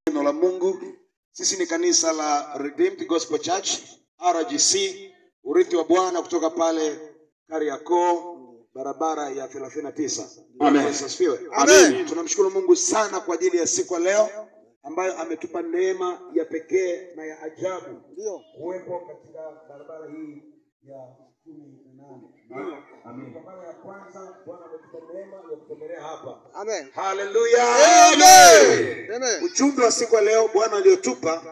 Neno la Mungu. Sisi ni kanisa la Redeemed Gospel Church RGC, urithi wa Bwana kutoka pale Kariakoo, barabara ya 39. Amen. Amen. Tunamshukuru Mungu sana kwa ajili ya siku leo ambayo ametupa neema ya pekee na ya ajabu kuwepo katika barabara hii ya 18. Amen. Kwa mara ya kwanza Bwana ametupa neema ya kutembelea hapa. Amen. Hallelujah. Amen. Amen. Ujumbe wa siku leo Bwana aliyotupa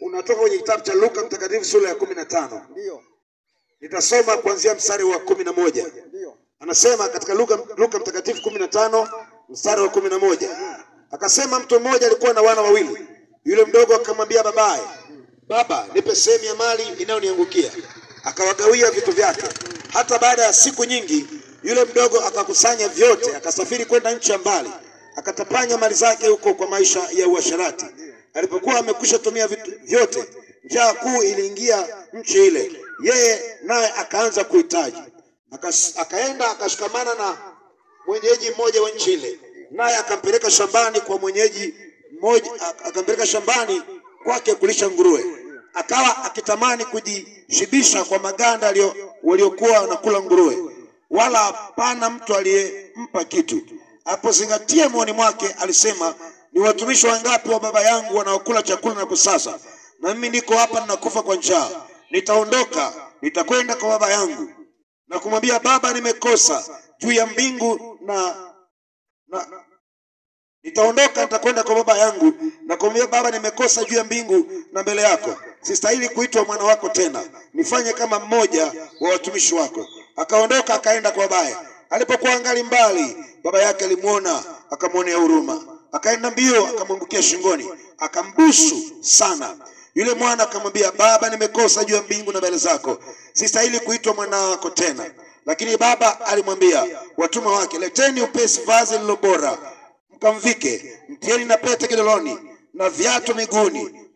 unatoka kwenye kitabu cha Luka mtakatifu sura ya 15. Ndio. Nitasoma kuanzia mstari wa 11. Ndio. Anasema katika Luka mtakatifu 15 mstari wa 11. Akasema mtu mmoja alikuwa na wana wawili. Yule mdogo akamwambia babaye, "Baba, nipe sehemu ya mali inayoniangukia." Akawagawia vitu vyake. Hata baada ya siku nyingi yule mdogo akakusanya vyote, akasafiri kwenda nchi ya mbali, akatapanya mali zake huko kwa maisha ya uasherati. Alipokuwa amekwisha tumia vitu vyote, njaa kuu iliingia nchi ile. Yeye naye akaanza kuhitaji. Akaenda akashikamana na mwenyeji mmoja wa nchi ile, naye akampeleka shambani kwa mwenyeji mmoja, akampeleka shambani kwake kulisha nguruwe. Akawa akitamani kujishibisha kwa maganda waliokuwa wanakula nguruwe, wala hapana mtu aliyempa kitu. Apozingatia moyoni mwake alisema, "Ni watumishi wangapi wa baba yangu wanaokula chakula na kusasa, na mimi niko hapa ninakufa kwa njaa. Nitaondoka, nitakwenda kwa baba yangu na kumwambia, Baba, nimekosa juu ya mbingu nitaondoka, nitakwenda kwa baba yangu na kumwambia, Baba, nimekosa juu ya mbingu na mbele yako. Sistahili kuitwa mwana wako tena. Nifanye kama mmoja wa watumishi wako." Akaondoka akaenda kwa babaye. Alipokuwa angali mbali, baba yake alimuona, akamwonea huruma. Akaenda mbio, akamwangukia shingoni, akambusu sana. Yule mwana akamwambia, "Baba, nimekosa juu ya mbingu na mbele zako. Sistahili kuitwa mwana wako tena." Lakini baba alimwambia watumwa wake, "Leteni upesi vazi lililo bora, mkamvike, mtieni na pete kidoloni na viatu miguuni.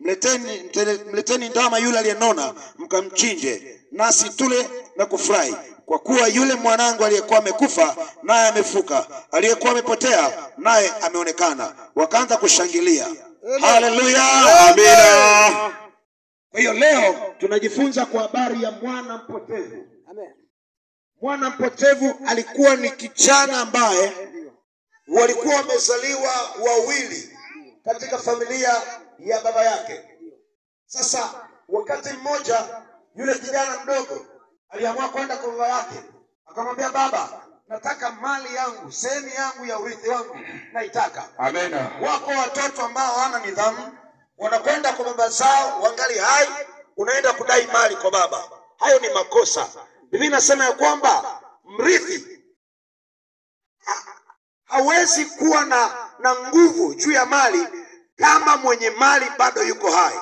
Mleteni ndama yule aliyenona, mkamchinje, nasi tule na kufurahi. Kwa kuwa yule mwanangu aliyekuwa amekufa naye amefuka, aliyekuwa amepotea naye ameonekana." Wakaanza kushangilia. Hallelujah. Amina. Kwa hiyo leo tunajifunza kwa habari ya mwana mpotevu. Amen. Mwana mpotevu alikuwa ni kijana ambaye walikuwa wamezaliwa wawili katika familia ya baba yake. Sasa wakati mmoja yule kijana mdogo aliamua kwenda kwa baba yake, akamwambia, "Baba, nataka mali yangu, sehemu yangu ya urithi wangu naitaka." Amen. Wako watoto ambao hawana nidhamu, wanakwenda kwa baba zao wangali hai, unaenda kudai mali kwa baba. Hayo ni makosa. Biblia inasema ya kwamba mrithi hawezi kuwa na nguvu juu ya mali kama mwenye mali bado yuko hai.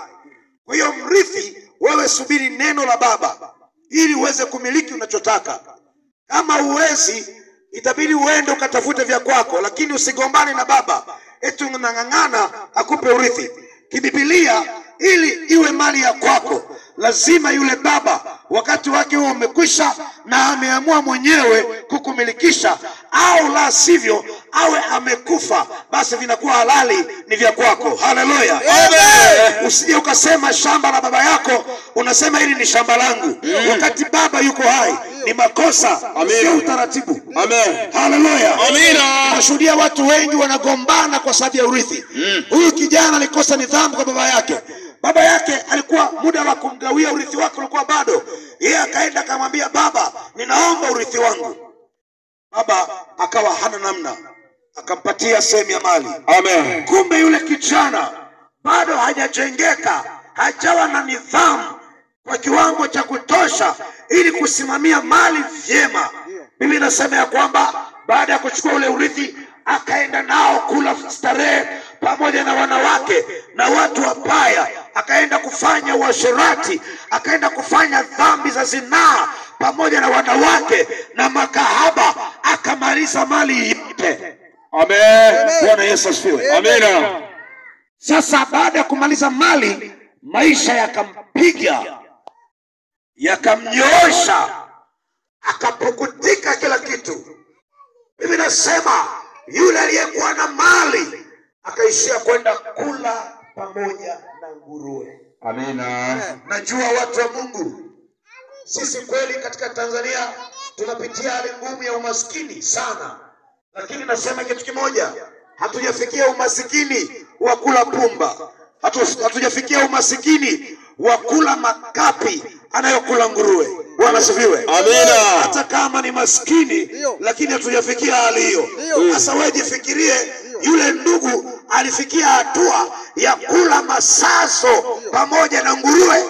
Kwa hiyo mrithi, wewe subiri neno la baba ili uweze kumiliki unachotaka. Kama uwezi, itabidi uende ukatafute vya kwako, lakini usigombane na baba eti unang'ang'ana akupe urithi. Kibiblia, ili iwe mali ya kwako, lazima yule baba wakati wake huo umekwisha na ameamua mwenyewe kukumilikisha, au la sivyo awe amekufa, basi vinakuwa halali, ni vya kwako. Haleluya. Amen. Usije ukasema shamba la baba yako unasema hili ni shamba langu wakati baba yuko hai. Ni makosa, sio utaratibu. Amen. Haleluya. Amina. Nashuhudia watu wengi wanagombana kwa sababu ya urithi. Huyu kijana alikosa nidhamu kwa baba yake. Baba yake alikuwa muda wa kumgawia urithi wake ulikuwa bado. Yeye akaenda akamwambia, "Baba, ninaomba urithi wangu." Baba akawa hana namna, akampatia sehemu ya mali. Amen. Kumbe yule kijana bado hajajengeka, hajawa na nidhamu kwa kiwango cha kutosha ili kusimamia mali vyema. Biblia inasema ya kwamba baada ya kuchukua ule urithi, akaenda nao kula starehe pamoja na wanawake na watu wabaya, akaenda kufanya uasherati, akaenda kufanya dhambi za zinaa pamoja na wanawake na makahaba, akamaliza mali yote. Amen. Bwana Yesu asifiwe. Amina. Sasa baada ya kumaliza mali, maisha yakampiga, yakamnyoosha, akapukutika kila kitu. Biblia inasema yule aliyekuwa na mali akaishia kwenda kula pamoja na nguruwe. Amina. Najua watu wa Mungu, sisi kweli katika Tanzania tunapitia hali ngumu ya umaskini sana, lakini nasema kitu kimoja, hatujafikia umasikini wa kula pumba, hatujafikia umasikini wa kula makapi anayokula nguruwe. Bwana asifiwe. Amina. Hata kama ni maskini, lakini hatujafikia hali hiyo. Sasa wewe jifikirie, yule ndugu alifikia hatua ya kula masazo pamoja na nguruwe.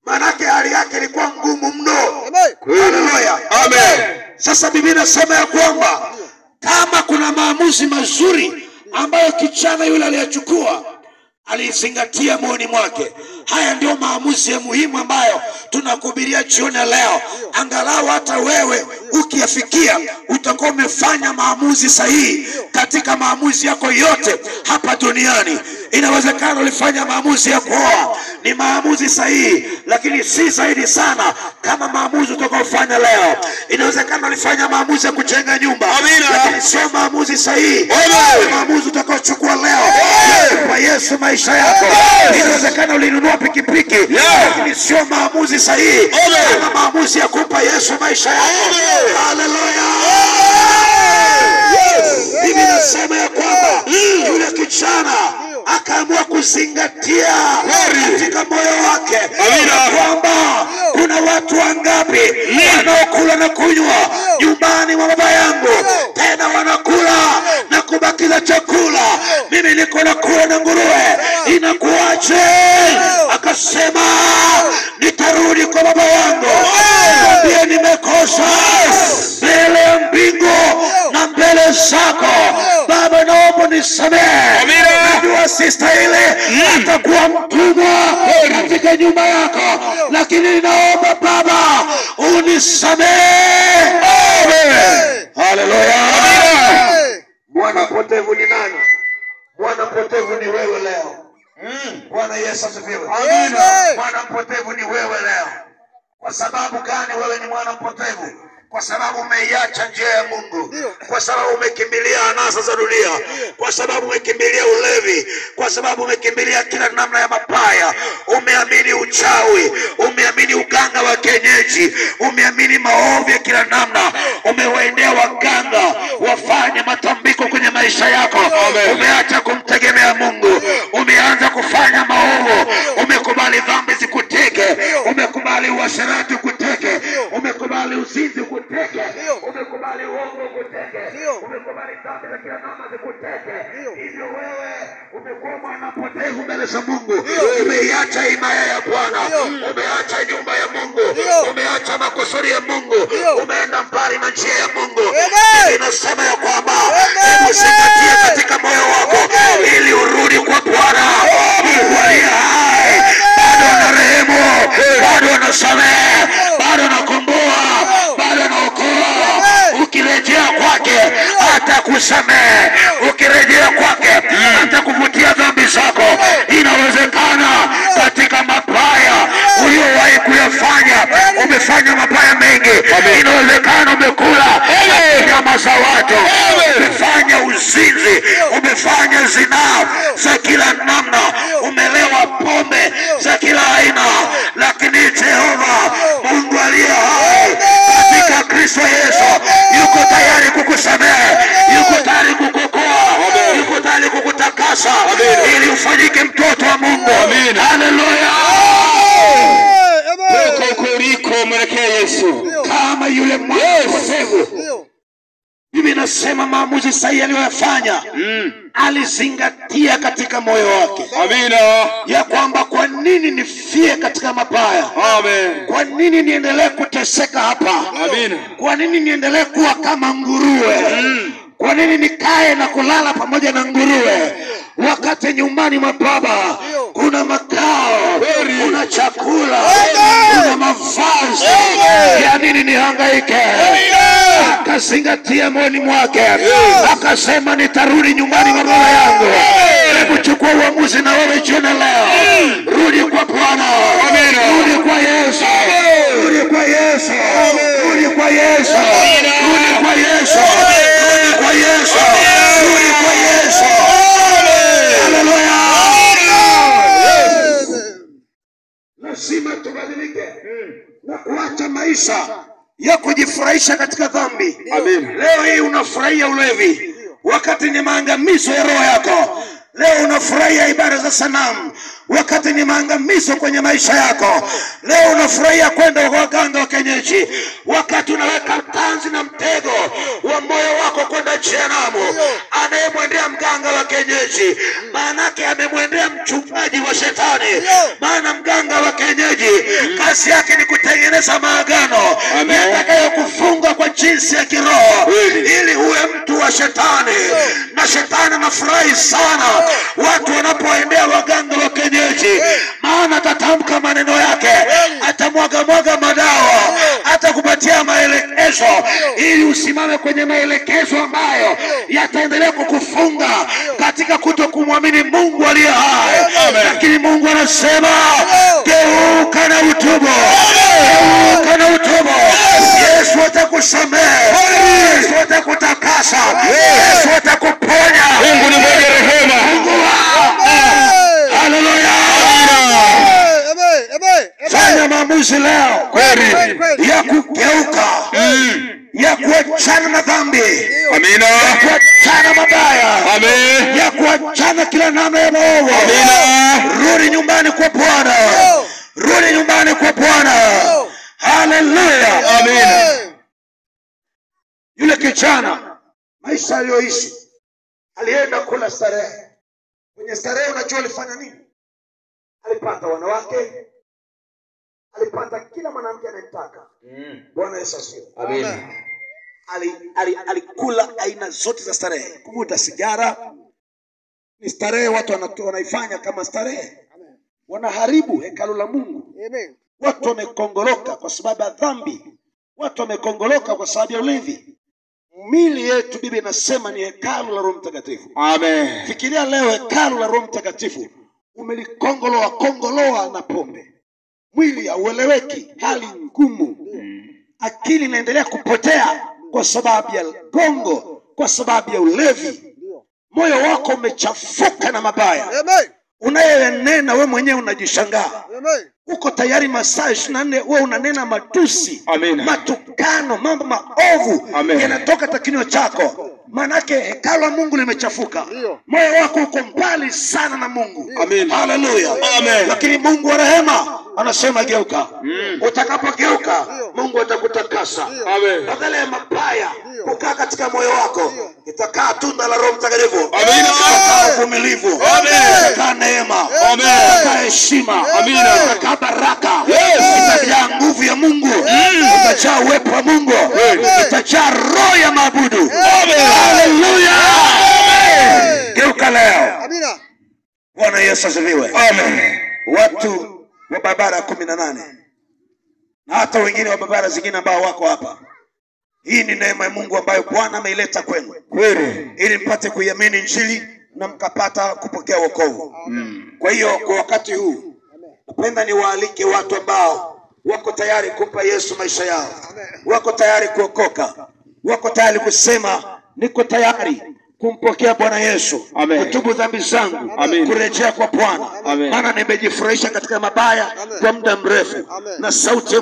Manake hali yake ilikuwa ngumu mno. Haleluya. Amen. Sasa Biblia inasema ya kwamba kama kuna maamuzi mazuri ambayo kijana yule aliyachukua, alizingatia moyoni mwake, haya ndio maamuzi ya muhimu ambayo tunakuhubiria jioni leo. Angalau hata wewe ukiyafikia, utakuwa umefanya maamuzi sahihi katika maamuzi yako yote hapa duniani. Inawezekana ulifanya maamuzi ya kuoa, ni maamuzi sahihi, lakini si zaidi sana kama maamuzi utakayofanya leo. Inawezekana ulifanya maamuzi ya kujenga nyumba, lakini sio maamuzi sahihi. Maamuzi utakayochukua leo kwa Yesu maisha yako. Inawezekana ulinunua pikipiki, lakini sio maamuzi sahihi kama maamuzi ya kumpa Yesu maisha yako. Haleluya. Biblia inasema ya kwamba yule kijana akaamua kuzingatia katika moyo wake kwamba kuna watu wangapi wanaokula na kunywa nyumbani mwa baba yangu, tena wanakula na kubakiza chakula, mimi niko na kula na nguruwe, inakuaje? Akasema nitarudi kwa baba yangu, mwambie nimekosa mbele ya mbingu na mbele zako, Baba naomba nisamehe. Najua sistahili atakuwa mtumwa katika nyumba yako, lakini ninaomba Baba unisamehe. Haleluya. Mwana potevu ni nani? Mwana potevu ni wewe leo. Bwana Yesu asifiwe. Mwana potevu ni wewe leo. Kwa sababu gani wewe ni mwana potevu? Kwa sababu umeiacha njia ya Mungu, kwa sababu umekimbilia anasa za dunia, kwa sababu umekimbilia ulevi, kwa sababu umekimbilia kila namna ya mabaya. Umeamini uchawi, umeamini uganga wa kienyeji, umeamini maovu ya kila namna. Umewaendea waganga wafanye matambiko kwenye maisha yako. Umeacha kumtegemea Mungu, umeanza kufanya maovu. Umekubali dhambi zikuteke, umekubali uasherati kuteke, umekubali uzinzi kuteke, umekubali uongo kuteke, umekubali dhambi za kila namna zikuteke. Hivyo wewe umekuwa mwana potevu mbele za Mungu. Umeiacha himaya ya Bwana, umeacha nyumba ya Mungu, umeacha makusudi ya Mungu, umeenda mbali na njia ya Mungu. Inasema ya kwamba hebu zingatia katika moyo wako ili urudi kwa Bwana. Mungu aliye hai bado anarehemu, bado anasamehe, bado anakomboa, bado anaokoa. Ukirejea kwake atakusamehe, ukirejea kwake atakufutia dhambi zako. Inawezekana katika mabaya uliyowahi kuyafanya, umefanya mabaya mengi. Inawezekana umekula nyama za watu, umefanya uzinzi, umefanya zinaa za kila namna, umelewa pombe za kila aina, lakini Jehova Mungu aliye hai katika Kristo Yesu yuko tayari kukusamehe, yuko tayari kukuokoa, yuko tayari kukutakasa ili ufanyike mtoto wa Mungu. Haleluya. Kuliko mwelekea Yesu Kama yule mpotevu, Biblia inasema maamuzi sahihi aliyofanya, alizingatia katika moyo wake. Amina. Ya kwamba kwa nini nifie katika mabaya? Amen. Kwa nini niendelee kuteseka hapa? Amina. Kwa nini niendelee kuwa kama nguruwe? Kwa nini nikae na kulala pamoja na nguruwe wakati nyumbani mwa Baba kuna makao, kuna chakula, kuna mavazi? Ya nini nihangaike? Akazingatia moyoni mwake, akasema nitarudi nyumbani mwa Baba yangu. Hebu chukua uamuzi na wewe jioni leo. Rudi kwa Bwana. Rudi kwa Yesu. Rudi kwa Yesu. Rudi kwa Yesu. Rudi kwa Yesu. Rudi kwa Yesu. Rudi kwa Yesu. Haleluya. fursa ya kujifurahisha katika dhambi. Amen. Leo hii unafurahia ulevi wakati ni maangamizo ya roho yako. Leo unafurahia ibada za sanamu wakati ni maangamizo kwenye maisha yako. Leo unafurahia kwenda kwa waganga wa kienyeji wakati unaweka tanzi na mtego wa moyo wako kwenda jehanamu. Anayemwendea mganga wa kienyeji maana yake amemwendea mchungaji wa shetani. Maana mganga wa kienyeji kazi yake ni kutengeneza maagano yatakayokufunga kwa jinsi ya kiroho ili uwe mtu wa shetani. Na shetani anafurahi sana watu wanapoendea waganga wa kienyeji, maana atatamka maneno yake, atamwaga madawa, atakupatia maelekezo ili usimame kwenye maelekezo ambayo yataendelea kukufunga katika kutokumwamini Mungu aliye hai. Lakini Mungu anasema geuka na utubu. Geuka na utubu. Yesu atakusamehe. Yesu atakutakasa. Yesu atakuponya. Mungu ni mwenye rehema. Haleluya. Fanya maamuzi leo ya kugeuka, ya kuachana na dhambi. Amina. Ya kuachana mabaya. Amen. Ya kuachana kila namna ya maovu. Amina. Rudi nyumbani kwa Bwana. Rudi nyumbani kwa Bwana. Haleluya. Amina. Yule kijana maisha aliyoishi, alienda kula starehe. Kwenye starehe unajua alifanya nini? Alipata wanawake, alipata kila mwanamke anayemtaka. Bwana Yesu asifiwe. Amen. Alikula aina zote za starehe. Kuvuta sigara ni starehe, watu wanaifanya kama starehe. Wanaharibu hekalu la Mungu. Watu wamekongoloka kwa sababu ya dhambi. Watu wamekongoloka kwa sababu ya ulevi. Mili yetu Biblia inasema ni hekalu la Roho Mtakatifu. Amen. Fikiria leo hekalu la Roho Mtakatifu umelikongoloa na pombe. Mwili haueleweki, hali ngumu. Akili inaendelea kupotea kwa sababu ya gongo, kwa sababu ya ulevi. Moyo wako umechafuka na mabaya. Unayenena wewe mwenyewe unajishangaa. Uko tayari masaa 24 wewe unanena matusi. Amina. Matukano, mambo maovu yanatoka kinywa chako. Manake hekalu la Mungu limechafuka. Moyo wako uko mbali sana na Mungu. Amen. Haleluya. Amen. Lakini Mungu wa rehema anasema geuka. Utakapogeuka Mungu atakutakasa. Amen. Badala ya mabaya kukaa katika moyo wako, itakaa tunda la Roho Mtakatifu. Amina. Itakaa uvumilivu. Itakaa neema. Itakaa heshima. Amina. Itakaa baraka. Itajaa nguvu ya Mungu. Itajaa uwepo wa Mungu. Itajaa roho ya maabudu. Haleluya. Geuka leo. Amina. Bwana Yesu asifiwe. Amen. Watu wa barabara 18 na hata wengine wa barabara zingine ambao wako hapa, hii ni neema ya Mungu ambayo Bwana ameileta kwenu ili mpate kuiamini Injili na mkapata kupokea wokovu. Kwa hiyo kwa wakati huu napenda niwaalike watu ambao wako tayari kumpa Yesu maisha yao. Wako tayari kuokoka. Wako tayari kusema niko tayari kumpokea Bwana Yesu. Amen. Kutubu dhambi zangu. Amen. Kurejea kwa Bwana. Amen. Maana nimejifurahisha katika mabaya kwa muda mrefu. Amen. Na sauti